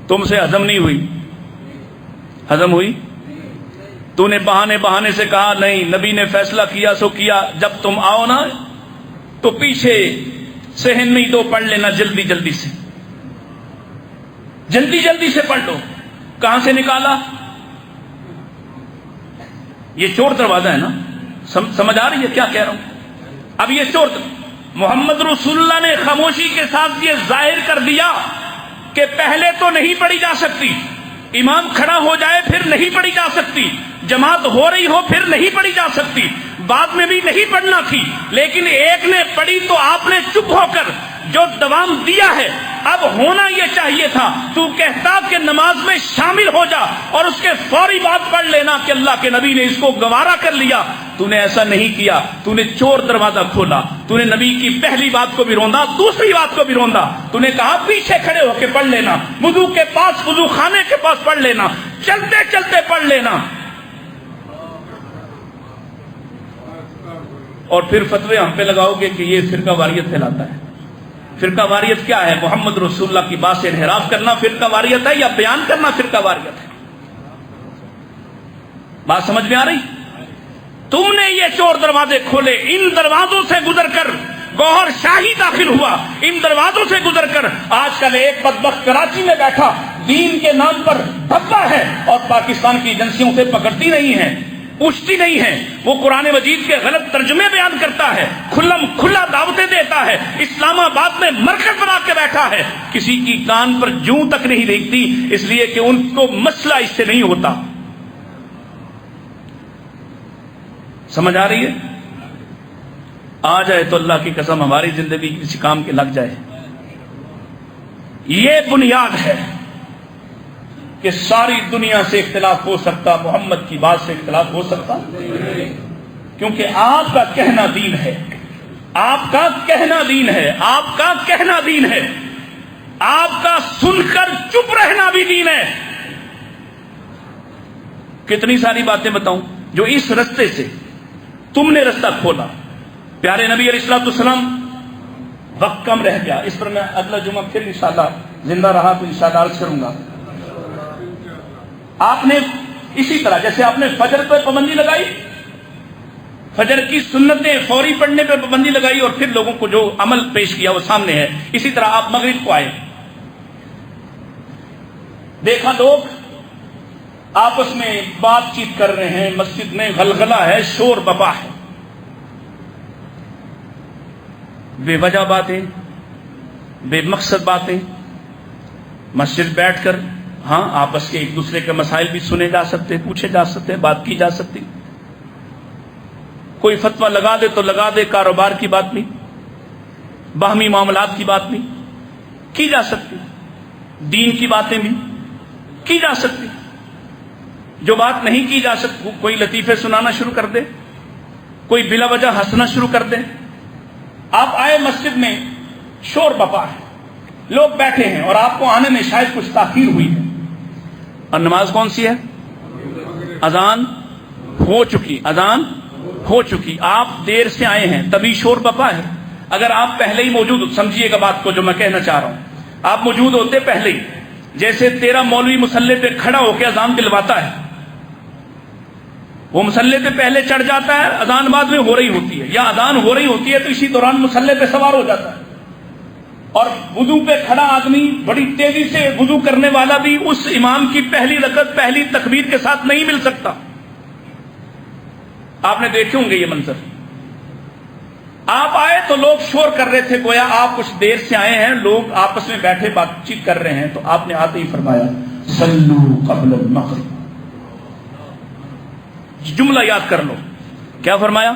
تم سے ہضم نہیں ہوئی؟ ہضم ہوئی؟ تو نے بہانے سے کہا نہیں، نبی نے فیصلہ کیا سو کیا، جب تم آؤ نا تو پیچھے صحن نہیں دو، پڑھ لینا جلدی جلدی سے، جلدی سے پڑھ لو۔ کہاں سے نکالا؟ یہ چور دروازہ ہے نا، سمجھ آ رہی ہے کیا کہہ رہا ہوں؟ اب یہ چور، محمد رسول اللہ نے خاموشی کے ساتھ یہ ظاہر کر دیا کہ پہلے تو نہیں پڑھی جا سکتی، امام کھڑا ہو جائے پھر نہیں پڑھی جا سکتی، جماعت ہو رہی ہو پھر نہیں پڑھی جا سکتی، بعد میں بھی نہیں پڑھنا تھی، لیکن ایک نے پڑھی تو آپ نے چپ ہو کر جو دوام دیا ہے، اب ہونا یہ چاہیے تھا تو کہتا کہ نماز میں شامل ہو جا اور اس کے فوری بعد پڑھ لینا کہ اللہ کے نبی نے اس کو گوارا کر لیا۔ تو نے ایسا نہیں کیا، تو نے چور دروازہ کھولا، تو نے نبی کی پہلی بات کو بھی روندا، دوسری بات کو بھی روندا، تو نے کہا پیچھے کھڑے ہو کے پڑھ لینا، وضو کے پاس، وضو خانے کے پاس پڑھ لینا، چلتے چلتے پڑھ لینا، اور پھر فتوے ہم پہ لگاؤ گے کہ یہ فرقہ واریت پھیلاتا ہے۔ فرقہ واریت کیا ہے؟ محمد رسول اللہ کی بات سے انحراف کرنا فرقہ واریت ہے یا بیان کرنا فرقہ واریت ہے؟ بات سمجھ میں آ رہی؟ تم نے یہ چور دروازے کھولے، ان دروازوں سے گزر کر گوہر شاہی داخل ہوا، ان دروازوں سے گزر کر آج کل ایک بدبخت کراچی میں بیٹھا دین کے نام پر دھبا ہے اور پاکستان کی ایجنسیوں سے پکڑتی نہیں ہے، پوچھتی نہیں ہے، وہ قرآن مجید کے غلط ترجمے بیان کرتا ہے، کھلم کھلا دعوتیں دیتا ہے، اسلام آباد میں مرکز بنا کے بیٹھا ہے، کسی کی کان پر جوں تک نہیں دیکھتی، اس لیے کہ ان کو مسئلہ اس سے نہیں ہوتا۔ سمجھ آ رہی ہے؟ آ جائے تو اللہ کی قسم ہماری زندگی کسی کام کے لگ جائے۔ یہ بنیاد ہے کہ ساری دنیا سے اختلاف ہو سکتا، محمد کی بات سے اختلاف ہو سکتا، کیونکہ آپ کا کہنا دین ہے، آپ کا کہنا دین ہے، آپ کا کہنا دین ہے، آپ کا سن کر چپ رہنا بھی دین ہے۔ کتنی ساری باتیں بتاؤں جو اس رستے سے تم نے رستہ کھولا۔ پیارے نبی علیہ الصلوۃ والسلام، وقت کم رہ گیا، اس پر میں اگلا جمعہ پھر انشاءاللہ زندہ رہا تو انشاءاللہ عرض کروں گا۔ آپ نے اسی طرح جیسے آپ نے فجر پہ پابندی لگائی، فجر کی سنتیں فوری پڑھنے پہ پابندی لگائی اور پھر لوگوں کو جو عمل پیش کیا وہ سامنے ہے، اسی طرح آپ مغرب کو آئے، دیکھا لوگ آپس میں بات چیت کر رہے ہیں، مسجد میں غلغلہ ہے، شور بپا ہے، بے وجہ باتیں، بے مقصد باتیں، مسجد بیٹھ کر ہاں آپس کے ایک دوسرے کے مسائل بھی سنے جا سکتے، پوچھے جا سکتے، بات کی جا سکتی، کوئی فتویٰ لگا دے تو لگا دے، کاروبار کی بات نہیں، باہمی معاملات کی بات نہیں کی جا سکتی، دین کی باتیں بھی کی جا سکتی۔ جو بات نہیں کی جا سکتی، کوئی لطیفے سنانا شروع کر دے، کوئی بلا وجہ ہنسنا شروع کر دے۔ آپ آئے مسجد میں، شور بپا ہے، لوگ بیٹھے ہیں اور آپ کو آنے میں شاید کچھ تاخیر ہوئی ہے، اور نماز کون سی ہے؟ اذان ہو چکی، اذان ہو چکی، آپ دیر سے آئے ہیں تبھی شور بپا ہے۔ اگر آپ پہلے ہی موجود، سمجھیے گا بات کو جو میں کہنا چاہ رہا ہوں، آپ موجود ہوتے پہلے ہی، جیسے تیرا مولوی مصلی پہ کھڑا ہو کے اذان دلواتا ہے، وہ مصلی پہ پہلے چڑھ جاتا ہے، اذان بعد میں ہو رہی ہوتی ہے، یا اذان ہو رہی ہوتی ہے تو اسی دوران مصلی پہ سوار ہو جاتا ہے، اور وضو پہ کھڑا آدمی بڑی تیزی سے وضو کرنے والا بھی اس امام کی پہلی رکعت پہلی تکبیر کے ساتھ نہیں مل سکتا۔ آپ نے دیکھے ہوں گے یہ منظر۔ آپ آئے تو لوگ شور کر رہے تھے، گویا آپ کچھ دیر سے آئے ہیں، لوگ آپس میں بیٹھے بات چیت کر رہے ہیں، تو آپ نے آتے ہی فرمایا صلو قبل المغرب۔ جملہ یاد کر لو، کیا فرمایا؟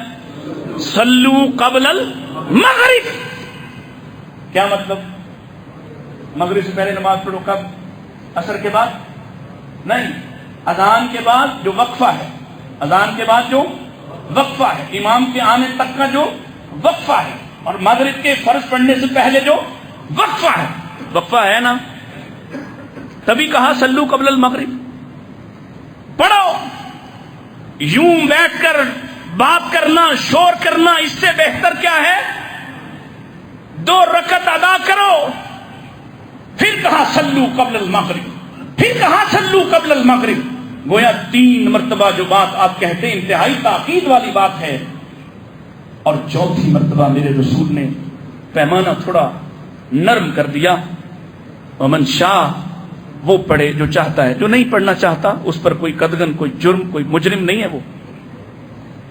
صلو قبل المغرب۔ کیا مطلب؟ مغرب سے پہلے نماز پڑھو، کب؟ عصر کے بعد؟ نہیں، اذان کے بعد جو وقفہ ہے، اذان کے بعد جو وقفہ ہے، امام کے آنے تک کا جو وقفہ ہے، اور مغرب کے فرض پڑھنے سے پہلے جو وقفہ ہے، وقفہ ہے نا، تبھی کہا صلو قبل المغرب. پڑھو. یوں بیٹھ کر بات کرنا، شور کرنا، اس سے بہتر کیا ہے؟ 2 رکعت ادا کرو. پھر کہا صلو قبل المغرب، پھر کہا صلو قبل المغرب. گویا 3 مرتبہ جو بات آپ کہتے ہیں انتہائی تاکید والی بات ہے. اور 4تھی مرتبہ میرے رسول نے پیمانہ تھوڑا نرم کر دیا. ومن شاء، وہ پڑھے جو چاہتا ہے، جو نہیں پڑھنا چاہتا اس پر کوئی قدغن، کوئی جرم، کوئی مجرم نہیں ہے وہ.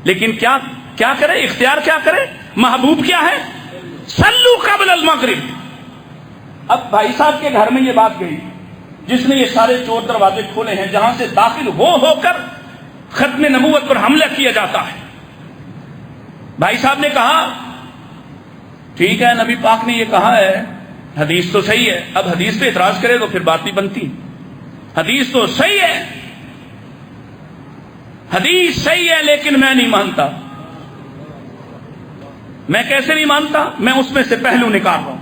لیکن کیا کرے؟ اختیار کیا کرے؟ محبوب کیا ہے؟ صلو قبل المغرب. اب بھائی صاحب کے گھر میں یہ بات گئی، جس نے یہ سارے چور دروازے کھولے ہیں جہاں سے داخل ہو کر ختم نبوت پر حملہ کیا جاتا ہے. بھائی صاحب نے کہا ٹھیک ہے، نبی پاک نے یہ کہا ہے، حدیث تو صحیح ہے. اب حدیث پہ اعتراض کرے تو پھر بات نہیں بنتی. حدیث تو صحیح ہے، حدیث صحیح ہے، لیکن میں نہیں مانتا. میں کیسے نہیں مانتا؟ میں اس میں سے پہلو نکال رہا ہوں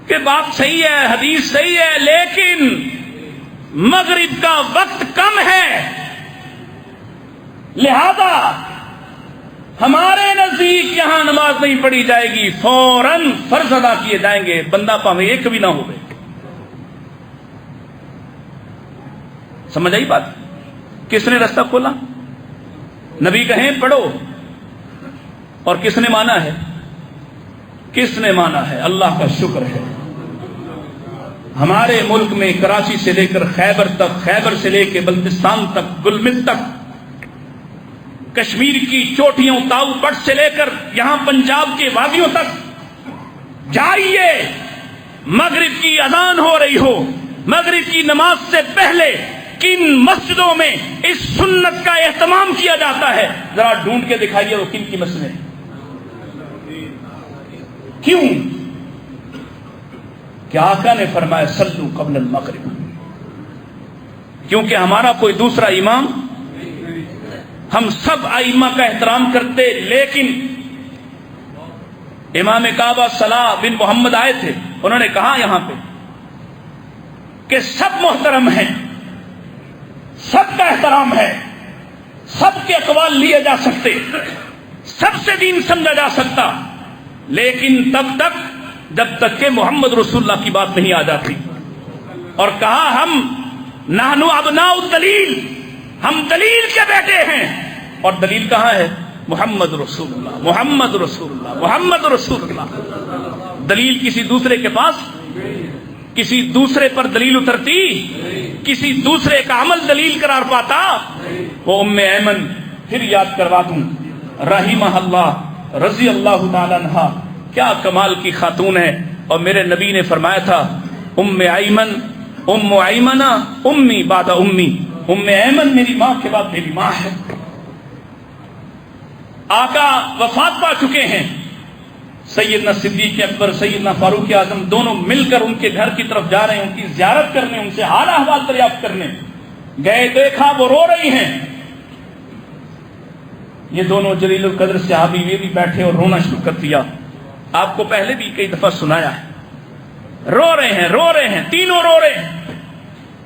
کہ بات صحیح ہے، حدیث صحیح ہے، لیکن مغرب کا وقت کم ہے، لہذا ہمارے نزدیک یہاں نماز نہیں پڑھی جائے گی، فوراً فرض ادا کیے جائیں گے، بندہ پاوے ایک بھی نہ ہو. سمجھ آئی بات؟ کس نے رستہ کھولا؟ نبی کہیں پڑھو، اور کس نے مانا ہے؟ کس نے مانا ہے؟ اللہ کا شکر ہے ہمارے ملک میں کراچی سے لے کر خیبر تک، خیبر سے لے کے بلتستان تک، گلمرگ تک، کشمیر کی چوٹیوں تاؤ بٹ سے لے کر یہاں پنجاب کے وادیوں تک جائیے. مغرب کی اذان ہو رہی ہو، مغرب کی نماز سے پہلے کن مسجدوں میں اس سنت کا اہتمام کیا جاتا ہے؟ ذرا ڈھونڈ کے دکھائیے وہ کن کی مسجدیں. کیوں؟ کہ آقا نے فرمایا صلو قبل المغرب. کیونکہ ہمارا کوئی دوسرا امام، ہم سب ائمہ کا احترام کرتے، لیکن امام کعبہ صلاح بن محمد آئے تھے، انہوں نے کہا یہاں پہ کہ سب محترم ہیں، سب کا احترام ہے، سب کے اقوال لیے جا سکتے، سب سے دین سمجھا جا سکتا، لیکن تب تک جب تک کہ محمد رسول اللہ کی بات نہیں آ جاتی. اور کہا ہم نحنو ابناء الدلیل، ہم دلیل کے بیٹے ہیں، اور دلیل کہاں ہے؟ محمد رسول اللہ، محمد رسول اللہ، محمد رسول اللہ. دلیل کسی دوسرے کے پاس، کسی دوسرے پر دلیل اترتی، کسی دوسرے کا عمل دلیل قرار پاتا؟ وہ ام ایمن، پھر یاد کروا دوں، رحمہ اللہ، رضی اللہ تعالی عنہا، کیا کمال کی خاتون ہے. اور میرے نبی نے فرمایا تھا ام ایمن، ام ایمنہ امی بعد امی، ام ایمن میری ماں کے بعد میری ماں ہے. آقا وفات پا چکے ہیں، سیدنا صدیق اکبر، سیدنا فاروق اعظم دونوں مل کر ان کے گھر کی طرف جا رہے ہیں، ان کی زیارت کرنے، ان سے حال احوال دریافت کرنے گئے. دیکھا وہ رو رہی ہیں. یہ دونوں جلیل القدر صحابی یہ بھی بیٹھے اور رونا شروع کر دیا. آپ کو پہلے بھی کئی دفعہ سنایا ہے. رو رہے ہیں، رو رہے ہیں، تینوں رو رہے ہیں.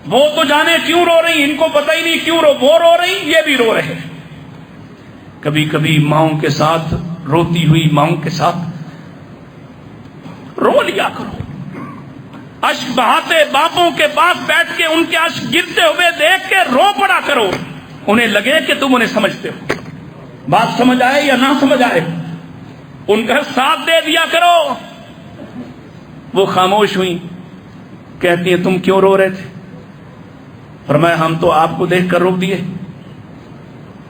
وہ تو جانے کیوں رو رہی، ان کو پتہ ہی نہیں کیوں وہ رو رہی، یہ بھی رو رہے ہیں. کبھی کبھی ماؤں کے ساتھ، روتی ہوئی ماؤں کے ساتھ رو لیا کرو. اشک بہاتے باپوں کے پاس بیٹھ کے ان کے اشک گرتے ہوئے دیکھ کے رو پڑا کرو. انہیں لگے کہ تم انہیں سمجھتے ہو، بات سمجھ آئے یا نہ سمجھ آئے، ان کا ساتھ دے دیا کرو. وہ خاموش ہوئی، کہتی ہیں تم کیوں رو رہے تھے؟ فرمایا ہم تو آپ کو دیکھ کر روک دیے.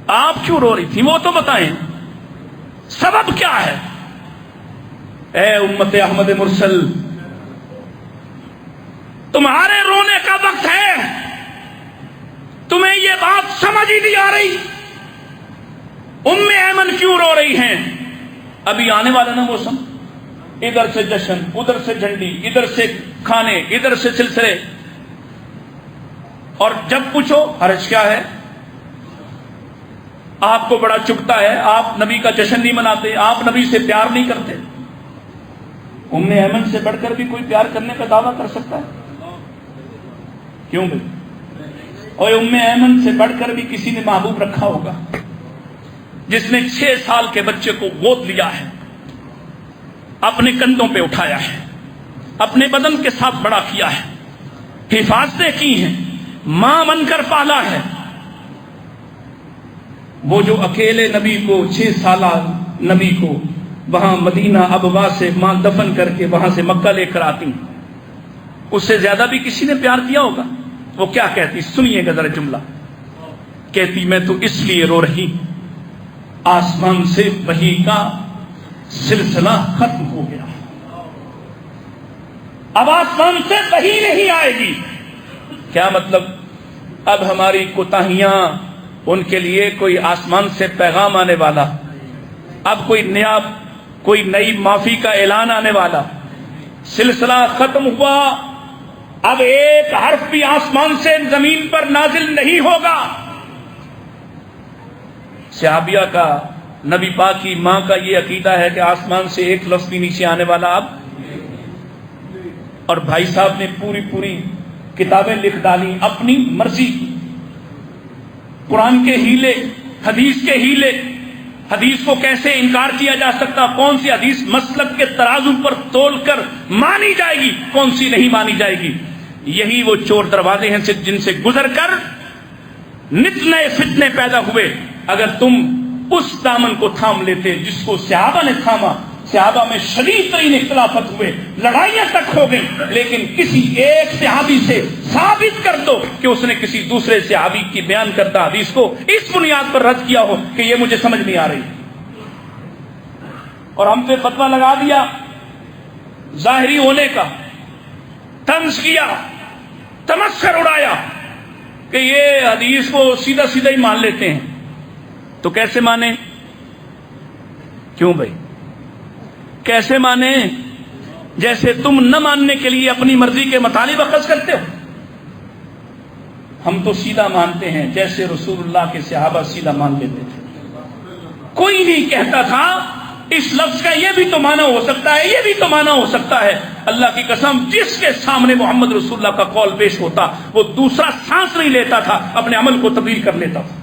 آپ کیوں رو رہی تھی وہ تو بتائیں، سبب کیا ہے؟ اے امت احمد مرسل، تمہارے رونے کا وقت ہے، تمہیں یہ بات سمجھ ہی نہیں آ رہی. ام ایمن کیوں رو رہی ہیں؟ ابھی آنے والا نا موسم، ادھر سے جشن، ادھر سے جھنڈی، ادھر سے کھانے، ادھر سے سلسلے. اور جب پوچھو حرج کیا ہے، آپ کو بڑا چبھتا ہے، آپ نبی کا جشن نہیں مناتے، آپ نبی سے پیار نہیں کرتے۔ ام ایمن سے بڑھ کر بھی کوئی پیار کرنے کا دعویٰ کر سکتا ہے؟ کیوں بھائی؟ اور ام ایمن سے بڑھ کر بھی کسی نے محبوب رکھا ہوگا جس نے 6 سال کے بچے کو گود لیا ہے، اپنے کندھوں پہ اٹھایا ہے، اپنے بدن کے ساتھ بڑا کیا ہے، حفاظتیں کی ہیں، ماں بن کر پالا ہے۔ وہ جو اکیلے نبی کو 6 سالہ نبی کو وہاں مدینہ ابوا سے ماں دفن کر کے وہاں سے مکہ لے کر آتی، اس سے زیادہ بھی کسی نے پیار کیا ہوگا؟ وہ کیا کہتی، سنیے گا ذرا جملہ، کہتی میں تو اس لیے رو رہی آسمان سے وحی کا سلسلہ ختم ہو گیا، اب آسمان سے وحی نہیں آئے گی۔ کیا مطلب؟ اب ہماری کوتاہیاں، ان کے لیے کوئی آسمان سے پیغام آنے والا، اب کوئی نئی معافی کا اعلان آنے والا، سلسلہ ختم ہوا، اب ایک حرف بھی آسمان سے زمین پر نازل نہیں ہوگا۔ صحابیہ کا، نبی پاک کی ماں کا یہ عقیدہ ہے کہ آسمان سے ایک لفظ بھی نیچے آنے والا اب، اور بھائی صاحب نے پوری کتابیں لکھ ڈالی اپنی مرضی کی، قرآن کے ہیلے، حدیث کے ہیلے، حدیث کو کیسے انکار کیا جا سکتا، کون سی حدیث مسلک کے ترازو پر تول کر مانی جائے گی، کون سی نہیں مانی جائے گی۔ یہی وہ چور دروازے ہیں جن سے گزر کر نت نئے فتنے پیدا ہوئے۔ اگر تم اس دامن کو تھام لیتے جس کو صحابہ نے تھاما، صحابہ میں شدید ترین اختلافات ہوئے، لڑائیاں تک ہو گئیں، لیکن کسی ایک صحابی سے ثابت کر دو کہ اس نے کسی دوسرے صحابی کی بیان کردہ حدیث کو اس بنیاد پر رد کیا ہو کہ یہ مجھے سمجھ نہیں آ رہی، اور ہم پہ فتویٰ لگا دیا ظاہری ہونے کا، طنز کیا، تمسخر اڑایا کہ یہ حدیث کو سیدھا ہی مان لیتے ہیں۔ تو کیسے مانے؟ کیوں بھائی کیسے مانے؟ جیسے تم نہ ماننے کے لیے اپنی مرضی کے مطالب اخذ کرتے ہو، ہم تو سیدھا مانتے ہیں جیسے رسول اللہ کے صحابہ سیدھا مان لیتے تھے۔ کوئی نہیں کہتا تھا اس لفظ کا یہ بھی تو معنی ہو سکتا ہے، یہ بھی تو معنی ہو سکتا ہے۔ اللہ کی قسم، جس کے سامنے محمد رسول اللہ کا قول پیش ہوتا وہ دوسرا سانس نہیں لیتا تھا، اپنے عمل کو تبدیل کر لیتا تھا۔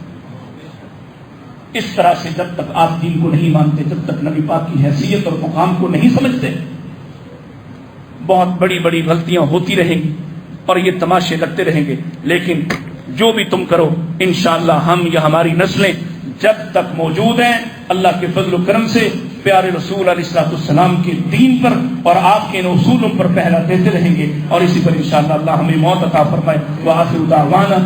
اس طرح سے جب تک آپ دین کو نہیں مانتے، جب تک نبی پاک کی حیثیت اور مقام کو نہیں سمجھتے، بہت بڑی بڑی غلطیاں ہوتی رہیں گی اور یہ تماشے لگتے رہیں گے۔ لیکن جو بھی تم کرو، انشاءاللہ ہم یا ہماری نسلیں جب تک موجود ہیں، اللہ کے فضل و کرم سے پیارے رسول علیہ الصلوۃ والسلام کے دین پر اور آپ کے اصولوں پر پہرا دیتے رہیں گے، اور اسی پر انشاءاللہ اللہ ہمیں موت عطا فرمائے۔ وآخر دعوانا